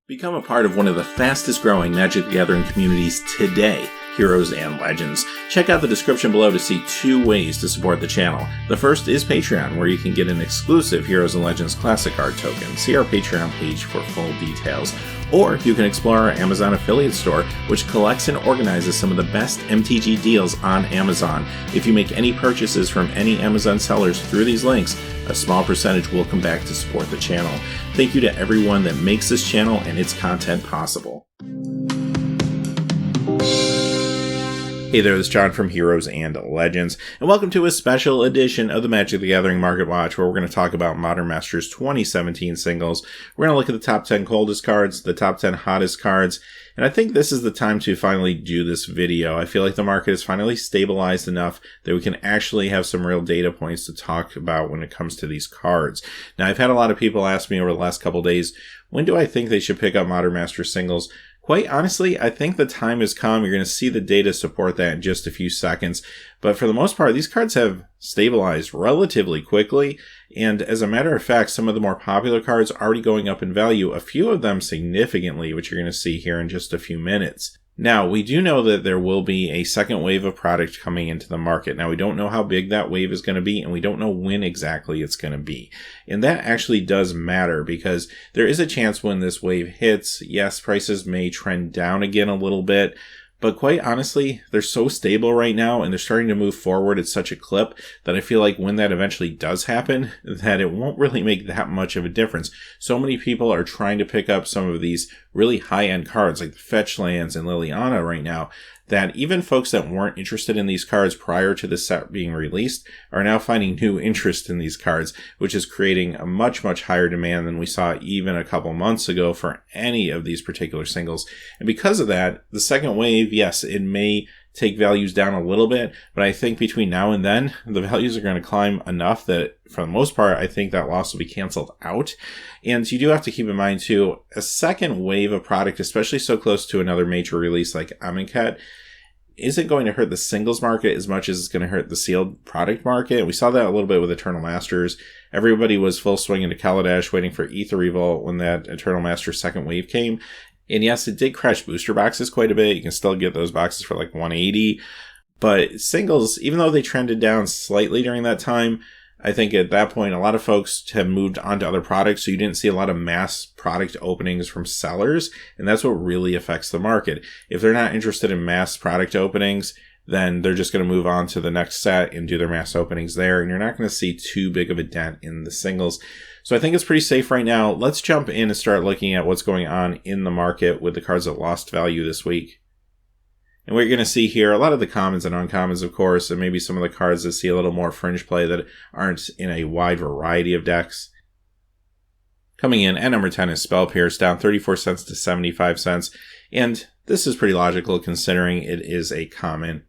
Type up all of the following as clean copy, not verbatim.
Become a part of one of the fastest growing Magic the Gathering communities today, Heroes and Legends. Check out the description below to see 2 ways to support the channel. The first is Patreon, where you can get an exclusive Heroes and Legends Classic Art token. See our Patreon page for full details. Or you can explore our Amazon affiliate store, which collects and organizes some of the best MTG deals on Amazon. If you make any purchases from any Amazon sellers through these links, a small percentage will come back to support the channel. Thank you to everyone that makes this channel and its content possible. Hey there, this is John from Heroes and Legends, and welcome to a special edition of the Magic the Gathering Market Watch, where we're going to talk about Modern Masters 2017 singles. We're going to look at the top 10 coldest cards, the top 10 hottest cards, and I think this is the time to finally do this video. I feel like the market is finally stabilized enough that we can actually have some real data points to talk about when it comes to these cards. Now, I've had a lot of people ask me over the last couple days, when do I think they should pick up Modern Masters singles? Quite honestly, I think the time has come. You're going to see the data support that in just a few seconds. But for the most part, these cards have stabilized relatively quickly. And as a matter of fact, some of the more popular cards are already going up in value, a few of them significantly, which you're going to see here in just a few minutes. Now, we do know that there will be a second wave of product coming into the market. Now, we don't know how big that wave is going to be, and we don't know when exactly it's going to be. And that actually does matter, because there is a chance when this wave hits, yes, prices may trend down again a little bit, but quite honestly, they're so stable right now, and they're starting to move forward at such a clip that I feel like when that eventually does happen, that it won't really make that much of a difference. So many people are trying to pick up some of these really high-end cards, like the Fetch Lands and Liliana right now, that even folks that weren't interested in these cards prior to the set being released are now finding new interest in these cards, which is creating a much, much higher demand than we saw even a couple months ago for any of these particular singles. And because of that, the second wave, yes, it may take values down a little bit, but I think between now and then, the values are going to climb enough that, for the most part, I think that loss will be canceled out. And you do have to keep in mind, too, a second wave of product, especially so close to another major release like Amonkhet, isn't going to hurt the singles market as much as it's going to hurt the sealed product market. We saw that a little bit with Eternal Masters. Everybody was full swing into Kaladesh waiting for Aether Revolt when that Eternal Masters second wave came. And yes, it did crash booster boxes quite a bit. You can still get those boxes for like $180. But singles, even though they trended down slightly during that time, I think at that point, a lot of folks have moved on to other products, so you didn't see a lot of mass product openings from sellers, and that's what really affects the market. If they're not interested in mass product openings, then they're just going to move on to the next set and do their mass openings there, and you're not going to see too big of a dent in the singles. So I think it's pretty safe right now. Let's jump in and start looking at what's going on in the market with the cards that lost value this week. And what you're going to see here, a lot of the commons and uncommons, of course, and maybe some of the cards that see a little more fringe play that aren't in a wide variety of decks. Coming in at number 10 is Spell Pierce, down 34 cents to 75 cents. And this is pretty logical considering it is a common.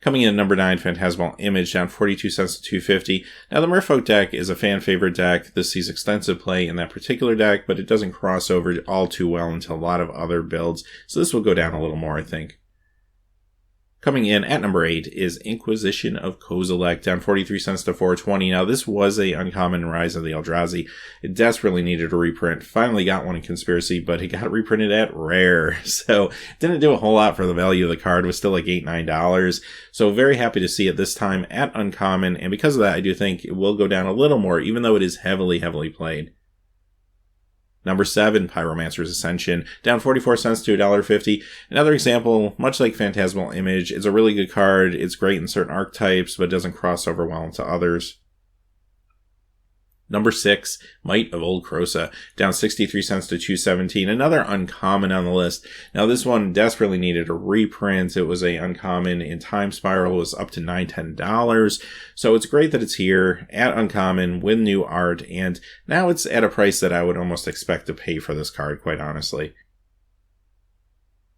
Coming in at number 9, Phantasmal Image, down 42 cents to 250. Now, the Merfolk deck is a fan favorite deck. This sees extensive play in that particular deck, but it doesn't cross over all too well into a lot of other builds. So this will go down a little more, I think. Coming in at number 8 is Inquisition of Kozilek, down 43 cents to 420. Now, this was a uncommon Rise of the Eldrazi. It desperately needed a reprint. Finally got one in Conspiracy, but it got reprinted at Rare. So, didn't do a whole lot for the value of the card. It was still like $8, $9. So, very happy to see it this time at uncommon. And because of that, I do think it will go down a little more, even though it is heavily, heavily played. Number 7, Pyromancer's Ascension, down 44 cents to $1.50. Another example, much like Phantasmal Image, it's a really good card. It's great in certain archetypes, but doesn't cross over well into others. Number 6, Might of Old Krosa, down 63 cents to $2.17. Another uncommon on the list. Now, this one desperately needed a reprint. It was a uncommon in Time Spiral. It was up to $9, $10. So it's great that it's here at uncommon with new art. And now it's at a price that I would almost expect to pay for this card, quite honestly.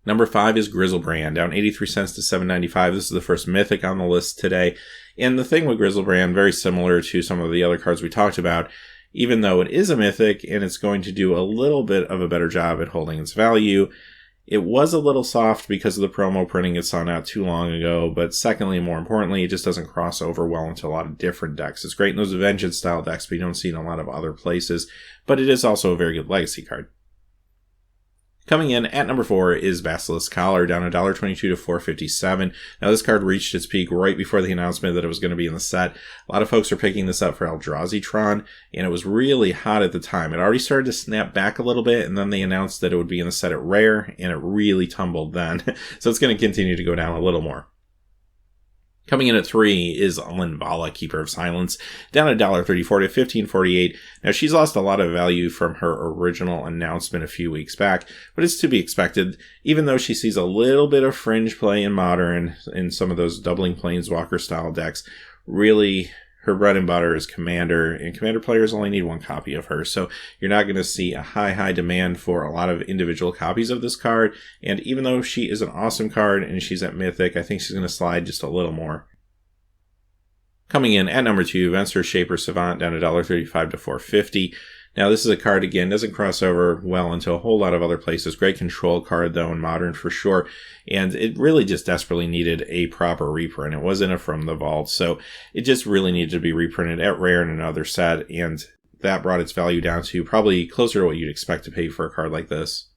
Number 5 is Griselbrand, down 83 cents to $7.95. This is the first Mythic on the list today. And the thing with Griselbrand, very similar to some of the other cards we talked about, even though it is a Mythic and it's going to do a little bit of a better job at holding its value, it was a little soft because of the promo printing it saw not too long ago. But secondly, more importantly, it just doesn't cross over well into a lot of different decks. It's great in those Vengeance style decks, but you don't see it in a lot of other places. But it is also a very good legacy card. Coming in at number 4 is Basilisk Collar, down $1.22 to $4.57. Now, this card reached its peak right before the announcement that it was going to be in the set. A lot of folks are picking this up for Eldrazi-tron, and it was really hot at the time. It already started to snap back a little bit, and then they announced that it would be in the set at Rare, and it really tumbled then. So it's going to continue to go down a little more. Coming in at 3 is Linvala, Keeper of Silence, down $1.34 to $15.48. Now, she's lost a lot of value from her original announcement a few weeks back, but it's to be expected, even though she sees a little bit of fringe play in Modern in some of those doubling Planeswalker-style decks. Really, her bread and butter is Commander, and Commander players only need one copy of her, so you're not going to see a high demand for a lot of individual copies of this card, and even though she is an awesome card and she's at Mythic, I think she's going to slide just a little more. Coming in at number 2, Venser Shaper Savant, down $1.35 to $4.50. Now, this is a card, again, doesn't cross over well into a whole lot of other places. Great control card, though, in Modern for sure. And it really just desperately needed a proper reprint. It wasn't a From the Vault, so it just really needed to be reprinted at Rare in another set. And that brought its value down to probably closer to what you'd expect to pay for a card like this.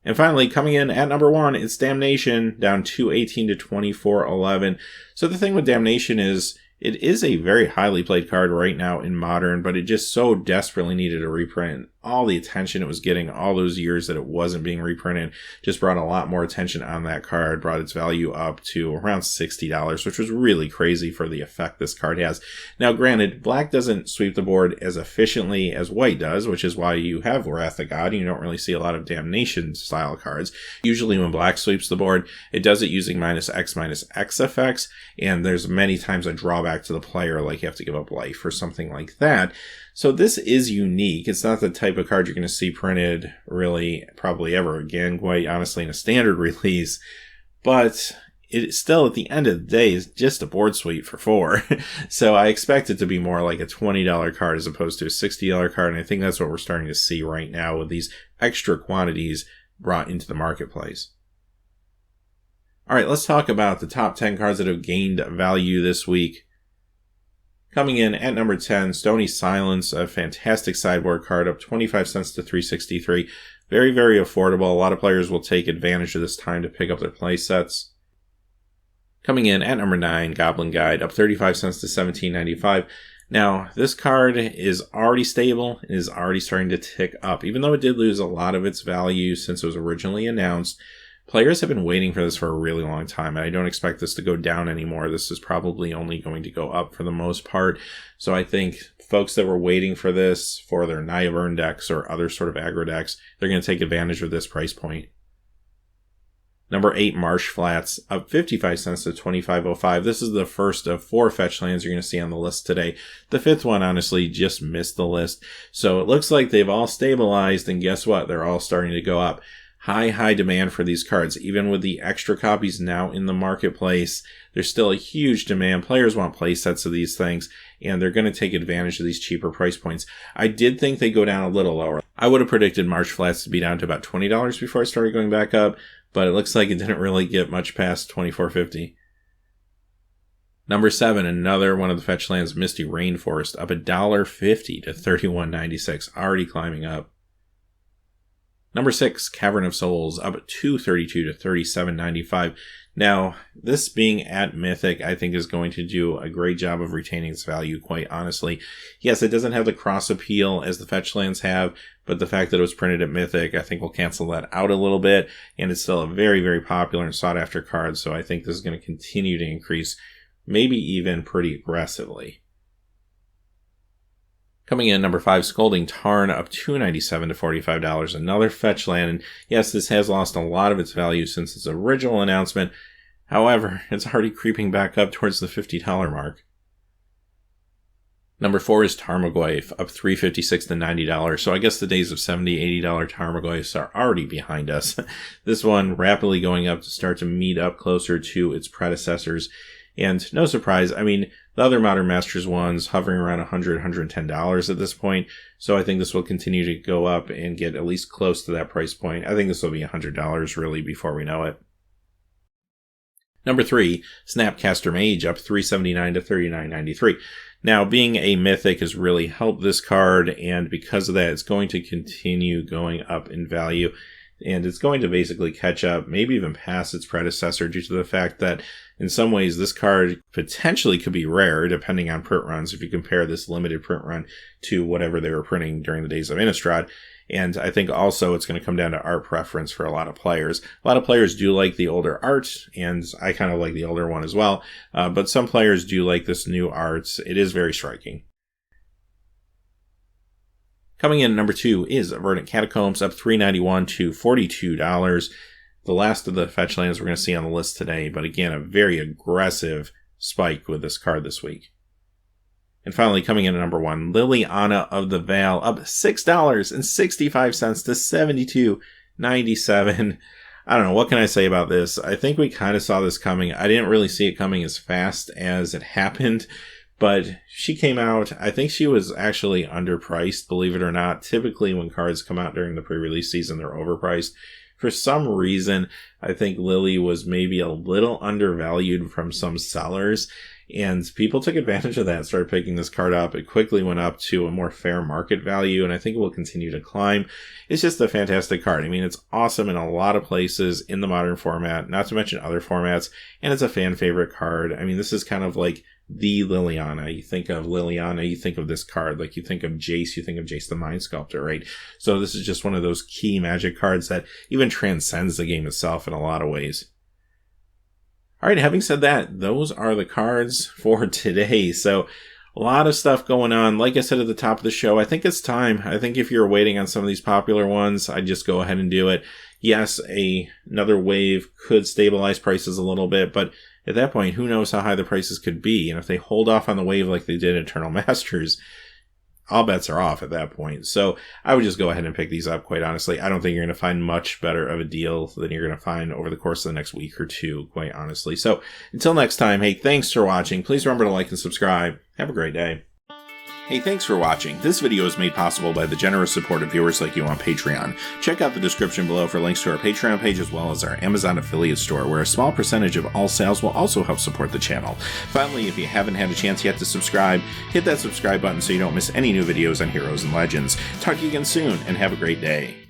And finally, coming in at number 1, it's Damnation, down $2.18 to $24.11. So the thing with Damnation is, it is a very highly played card right now in Modern, but it just so desperately needed a reprint. All the attention it was getting all those years that it wasn't being reprinted just brought a lot more attention on that card, brought its value up to around $60, which was really crazy for the effect this card has. Now, granted, black doesn't sweep the board as efficiently as white does, which is why you have Wrath of God. You don't really see a lot of Damnation style cards. Usually when black sweeps the board, it does it using -X effects, and there's many times a drawback to the player, like you have to give up life or something like that. So this is unique. It's not the type of card you're going to see printed really probably ever again, quite honestly, in a standard release. But it still, at the end of the day, is just a board sweep for 4. So I expect it to be more like a $20 card as opposed to a $60 card. And I think that's what we're starting to see right now with these extra quantities brought into the marketplace. All right, let's talk about the top 10 cards that have gained value this week. Coming in at number 10, Stony Silence, a fantastic sideboard card, up 25 cents to $3.63. Very, very affordable. A lot of players will take advantage of this time to pick up their play sets. Coming in at number 9, Goblin Guide, up 35 cents to $17.95. Now, this card is already stable and is already starting to tick up. Even though it did lose a lot of its value since it was originally announced, players have been waiting for this for a really long time, and I don't expect this to go down anymore. This is probably only going to go up for the most part. So I think folks that were waiting for this for their Naya Burn decks or other sort of aggro decks, they're going to take advantage of this price point. Number 8, Marsh Flats, up 55 cents to $25.05. This is the first of 4 fetch lands you're going to see on the list today. The 5th one, honestly, just missed the list. So it looks like they've all stabilized, and guess what? They're all starting to go up. High demand for these cards. Even with the extra copies now in the marketplace, there's still a huge demand. Players want play sets of these things, and they're going to take advantage of these cheaper price points. I did think they'd go down a little lower. I would have predicted Marsh Flats to be down to about $20 before it started going back up, but it looks like it didn't really get much past $24.50. Number 7, another one of the fetch lands, Misty Rainforest, up $1.50 to $31.96, already climbing up. Number 6, Cavern of Souls, up at $2.32 to $37.95. Now, this being at Mythic, I think is going to do a great job of retaining its value, quite honestly. Yes, it doesn't have the cross appeal as the fetch lands have, but the fact that it was printed at Mythic, I think will cancel that out a little bit, and it's still a very, very popular and sought after card, so I think this is going to continue to increase, maybe even pretty aggressively. Coming in, number 5, Scolding Tarn, up $2.97 to $45. Another fetch land, and yes, this has lost a lot of its value since its original announcement. However, it's already creeping back up towards the $50 mark. Number 4 is Tarmogoyf, up $3.56 to $90. So I guess the days of $70, $80 Tarmogoyfs are already behind us. This one rapidly going up to start to meet up closer to its predecessors. And no surprise, I mean, the other Modern Masters ones hovering around $100, $110 at this point. So I think this will continue to go up and get at least close to that price point. I think this will be $100 really before we know it. Number 3, Snapcaster Mage, up $3.79 to $39.93. Now, being a Mythic has really helped this card, and because of that, it's going to continue going up in value. and it's going to basically catch up, maybe even pass its predecessor, due to the fact that in some ways this card potentially could be rare depending on print runs if you compare this limited print run to whatever they were printing during the days of Innistrad. And I think also it's going to come down to art preference for a lot of players. A lot of players do like the older art, and I kind of like the older one as well. But some players do like this new art. It is very striking. Coming in at number 2 is Verdant Catacombs, up $3.91 to $42. The last of the fetch lands we're going to see on the list today, but again, a very aggressive spike with this card this week. And finally, coming in at number 1, Liliana of the Veil, up $6.65 to $72.97. I don't know, what can I say about this? I think we kind of saw this coming. I didn't really see it coming as fast as it happened, but she came out, I think she was actually underpriced, believe it or not. Typically, when cards come out during the pre-release season, they're overpriced. For some reason, I think Lily was maybe a little undervalued from some sellers, and people took advantage of that and started picking this card up. It quickly went up to a more fair market value, and I think it will continue to climb. It's just a fantastic card. I mean, it's awesome in a lot of places in the modern format, not to mention other formats, and it's a fan favorite card. I mean, this is kind of like the Liliana. You think of Liliana, you think of this card. Like, you think of Jace, you think of Jace the Mind Sculptor, right? So this is just one of those key Magic cards that even transcends the game itself in a lot of ways. Alright, having said that, those are the cards for today. So a lot of stuff going on. Like I said at the top of the show, I think it's time. I think if you're waiting on some of these popular ones, I'd just go ahead and do it. Yes, another wave could stabilize prices a little bit, but at that point, who knows how high the prices could be? And if they hold off on the wave like they did Eternal Masters, all bets are off at that point. So I would just go ahead and pick these up, quite honestly. I don't think you're going to find much better of a deal than you're going to find over the course of the next week or two, quite honestly. So until next time, hey, thanks for watching. Please remember to like and subscribe. Have a great day. Hey, thanks for watching. This video is made possible by the generous support of viewers like you on Patreon. Check out the description below for links to our Patreon page as well as our Amazon affiliate store, where a small percentage of all sales will also help support the channel. Finally, if you haven't had a chance yet to subscribe, hit that subscribe button so you don't miss any new videos on Heroes and Legends. Talk to you again soon, and have a great day.